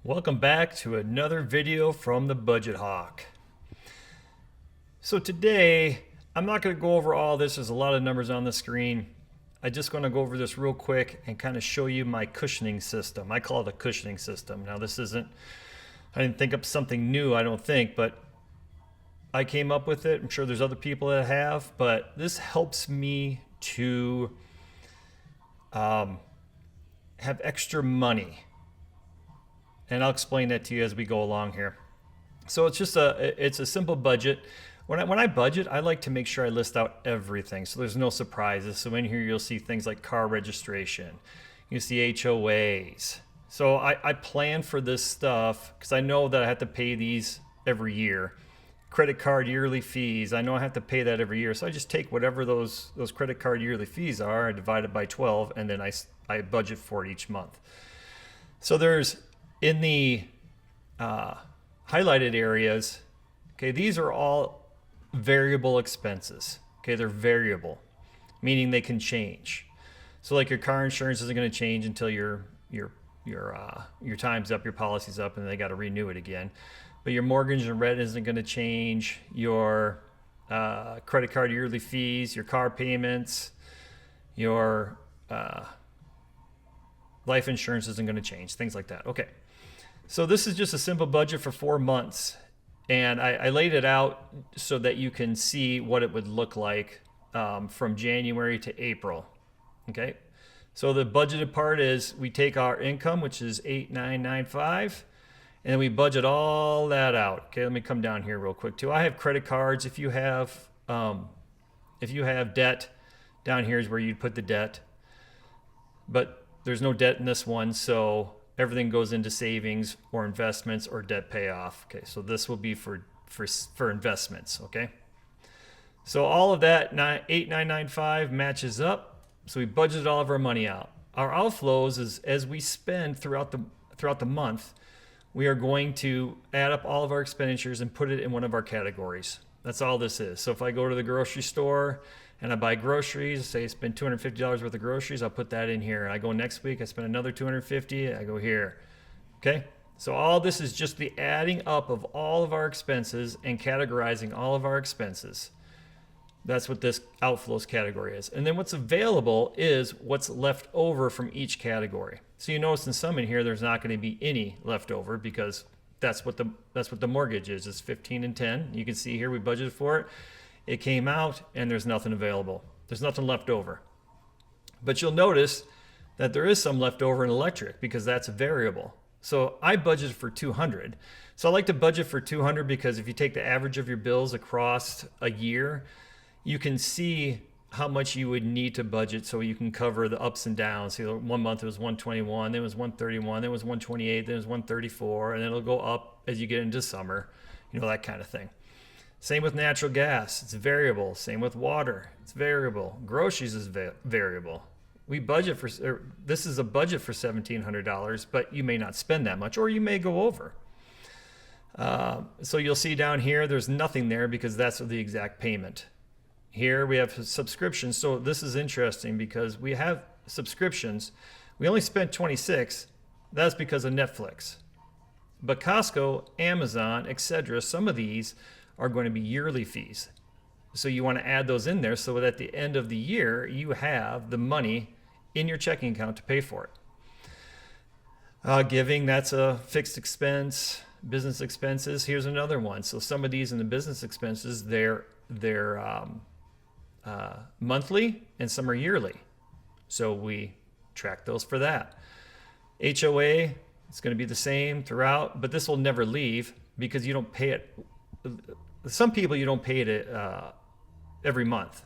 Welcome back to another video from the Budget Hawk. So today, I'm not going to go over all this. There's a lot of numbers on the screen. I'm just going to go over this real quick and kind of show you my cushioning system. I call it a cushioning system. Now this isn't, I didn't think up something new, I don't think, but I came up with it. I'm sure there's other people that have, but this helps me to have extra money. And I'll explain that to you as we go along here. So it's just it's a simple budget. When I budget, I like to make sure I list out everything so there's no surprises. So in here you'll see things like car registration, you see HOAs. So I plan for this stuff because I know that I have to pay these every year. Credit card yearly fees, I know I have to pay that every year. So I just take whatever those credit card yearly fees are, I divide it by 12, and then I budget for it each month. So there's in the highlighted areas, okay, these are all variable expenses. Okay, they're variable, meaning they can change. So like your car insurance isn't going to change until your time's up, your policy's up, and they got to renew it again. But your mortgage and rent isn't going to change. Your credit card yearly fees, your car payments, your life insurance isn't going to change. Things like that. Okay. So this is just a simple budget for 4 months, and I laid it out so that you can see what it would look like from January to April. Okay, so the budgeted part is we take our income, which is 8,995, and then we budget all that out. Okay, let me come down here real quick too. I have credit cards. If you have debt, down here is where you'd put the debt, but there's no debt in this one, so everything goes into savings or investments or debt payoff. Okay, so this will be for investments. Okay, so all of that 8,995 matches up. So we budgeted all of our money out. Our outflows is as we spend throughout the month, we are going to add up all of our expenditures and put it in one of our categories. That's all this is. So if I go to the grocery store and I buy groceries, say I spend $250 worth of groceries, I'll put that in here. I go next week, I spend another $250, I go here. Okay? So all this is just the adding up of all of our expenses and categorizing all of our expenses. That's what this outflows category is. And then what's available is what's left over from each category. So you notice in some in here, there's not going to be any left over because that's what the mortgage is. It's 15 and 10. You can see here we budgeted for it. It came out and there's nothing available. There's nothing left over. But you'll notice that there is some left over in electric because that's a variable. So I budgeted for 200. So I like to budget for 200 because if you take the average of your bills across a year, you can see how much you would need to budget so you can cover the ups and downs. See, one month it was 121, then it was 131, then it was 128, then it was 134, and then it'll go up as you get into summer, that kind of thing. Same with natural gas, it's variable. Same with water, it's variable. Groceries is variable. We budget for, this is a budget for $1,700, but you may not spend that much, or you may go over. So you'll see down here, there's nothing there because that's the exact payment. Here we have subscriptions. So this is interesting because we have subscriptions. We only spent 26. That's because of Netflix. But Costco, Amazon, etc., some of these are going to be yearly fees. So you want to add those in there so that at the end of the year, you have the money in your checking account to pay for it. Giving, that's a fixed expense. Business expenses, here's another one. So some of these in the business expenses, they're monthly and some are yearly. So we track those for that. HOA, it's going to be the same throughout, but this will never leave because you don't pay it. Some people you don't pay it every month.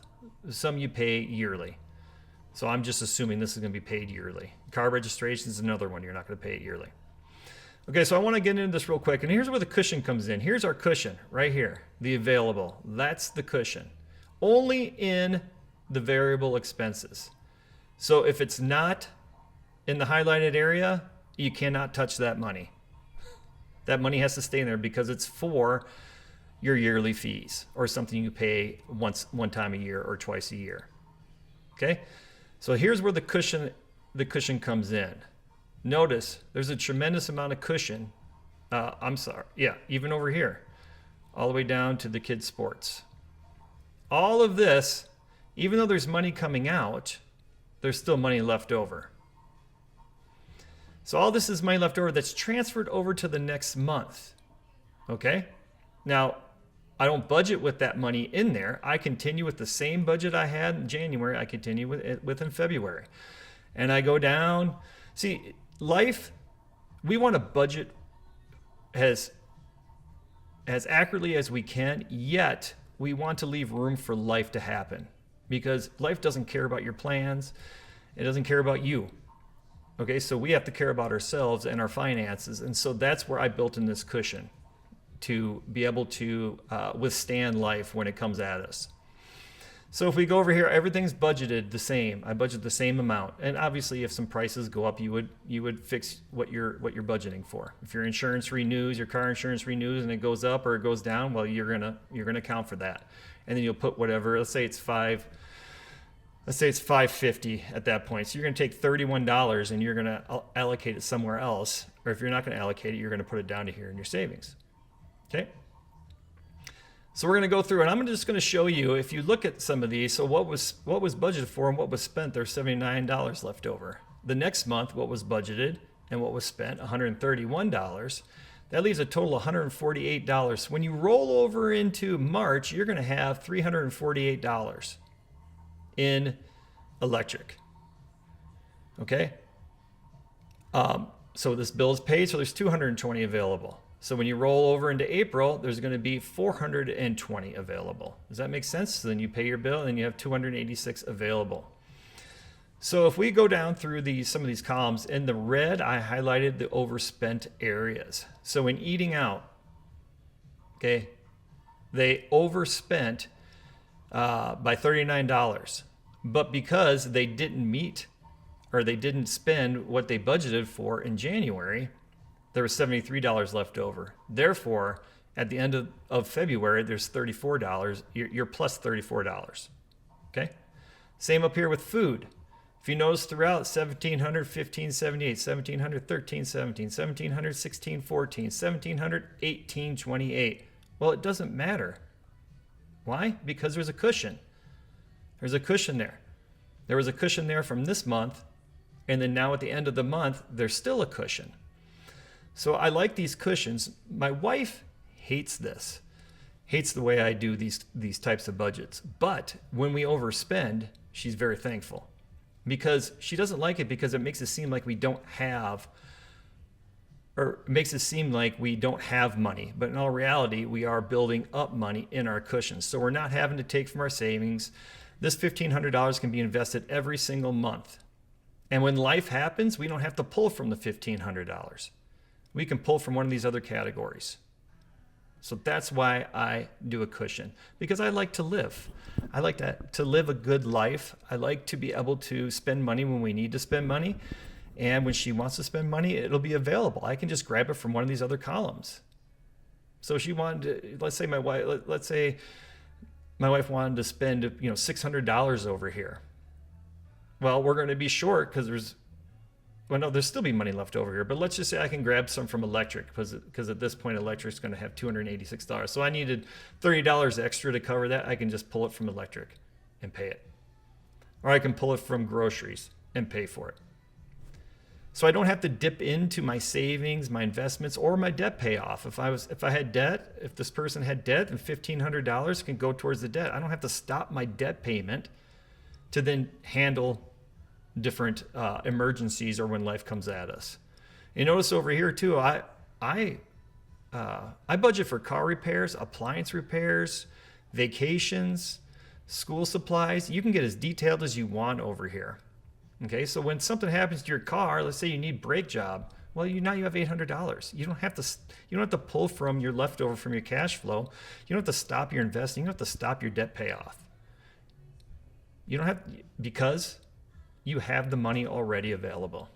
Some you pay yearly. So I'm just assuming this is going to be paid yearly. Car registration is another one. You're not going to pay it yearly. Okay, so I want to get into this real quick. And here's where the cushion comes in. Here's our cushion right here, the available. That's the cushion. Only in the variable expenses. So if it's not in the highlighted area, you cannot touch that money. That money has to stay in there because it's for your yearly fees or something you pay one time a year or twice a year. Okay? So here's where the cushion comes in. notice there's a tremendous amount of cushion. Even over here, all the way down to the kids' sports. All of this, even though there's money coming out, there's still money left over. So all this is money left over that's transferred over to the next month. Okay? Now, I don't budget with that money in there. I continue with the same budget I had in January. I continue with in February. And I go down. See, life, we want to budget as accurately as we can, yet we want to leave room for life to happen, because life doesn't care about your plans. It doesn't care about you. Okay, so we have to care about ourselves and our finances. And so that's where I built in this cushion to be able to withstand life when it comes at us. So if we go over here, everything's budgeted the same. I budget the same amount. And obviously if some prices go up, you would fix what you're budgeting for. If your insurance renews, your car insurance renews and it goes up or it goes down, well, you're gonna account for that. And then you'll put whatever, let's say it's $550 at that point. So you're going to take $31 and you're going to allocate it somewhere else. Or if you're not going to allocate it, you're going to put it down to here in your savings. Okay. So we're going to go through, and I'm just going to show you, if you look at some of these, so what was budgeted for and what was spent, there's $79 left over. The next month, what was budgeted and what was spent, $131. That leaves a total of $148. When you roll over into March, you're going to have $348 in electric. Okay. So this bill is paid, so there's $220 available. So when you roll over into April, there's going to be $420 available. Does that make sense? So then you pay your bill and you have $286 available. So if we go down through some of these columns, in the red, I highlighted the overspent areas. So in eating out, okay, they overspent by $39. But because they didn't meet or they didn't spend what they budgeted for in January, there was $73 left over. Therefore, at the end of February, there's $34. You're plus $34. Okay? Same up here with food. If you notice throughout, 1700, 1578, 1700, 1317, 1700, 1614, 1700, 1828. Well, it doesn't matter. Why? Because there's a cushion. There's a cushion there. There was a cushion there from this month, and then now at the end of the month, there's still a cushion. So I like these cushions. My wife hates this, hates the way I do these types of budgets. But when we overspend, she's very thankful, because she doesn't like it because it makes it seem like we don't have, or makes it seem like we don't have money. But in all reality, we are building up money in our cushions. So we're not having to take from our savings. This $1,500 can be invested every single month. And when life happens, we don't have to pull from the $1,500. We can pull from one of these other categories. So that's why I do a cushion, because I like to live. I like to live a good life. I like to be able to spend money when we need to spend money. And when she wants to spend money, it'll be available. I can just grab it from one of these other columns. So she wanted to, let's say my wife wanted to spend, $600 over here. Well, we're going to be short because there's still be money left over here, but let's just say I can grab some from electric, because at this point electric's going to have $286. So I needed $30 extra to cover that. I can just pull it from electric and pay it. Or I can pull it from groceries and pay for it. So I don't have to dip into my savings, my investments, or my debt payoff. If I had debt, if this person had debt, then $1,500 can go towards the debt. I don't have to stop my debt payment to then handle different emergencies or when life comes at us. You notice over here too, I budget for car repairs, appliance repairs, vacations, school supplies. You can get as detailed as you want over here. Okay, so when something happens to your car, let's say you need brake job, well, now you have $800. You don't have to pull from your leftover from your cash flow. You don't have to stop your investing. You don't have to stop your debt payoff. You don't have, because you have the money already available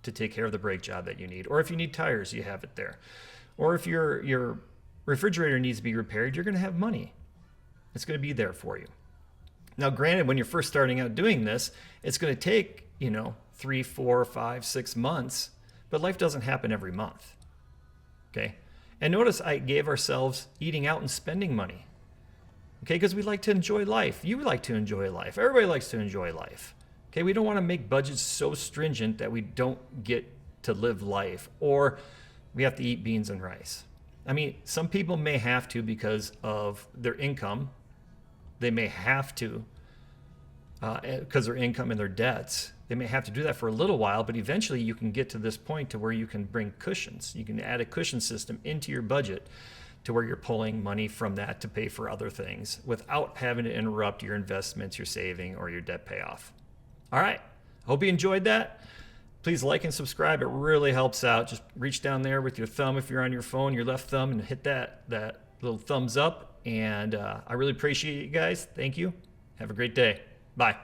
to take care of the brake job that you need. Or if you need tires, you have it there. Or if your refrigerator needs to be repaired, you're going to have money. It's going to be there for you. Now, granted, when you're first starting out doing this, it's going to take, 3, 4, 5, 6 months but life doesn't happen every month. Okay. And notice I gave ourselves eating out and spending money. Okay. Because we like to enjoy life. You like to enjoy life. Everybody likes to enjoy life. Okay. We don't want to make budgets so stringent that we don't get to live life, or we have to eat beans and rice. I mean, some people may have to because of their income. They may have to, because their income and their debts, they may have to do that for a little while, but eventually you can get to this point to where you can bring cushions. You can add a cushion system into your budget to where you're pulling money from that to pay for other things without having to interrupt your investments, your saving, or your debt payoff. All right. Hope you enjoyed that. Please like and subscribe. It really helps out. Just reach down there with your thumb if you're on your phone, your left thumb, and hit that little thumbs up. And I really appreciate you guys. Thank you. Have a great day. Bye.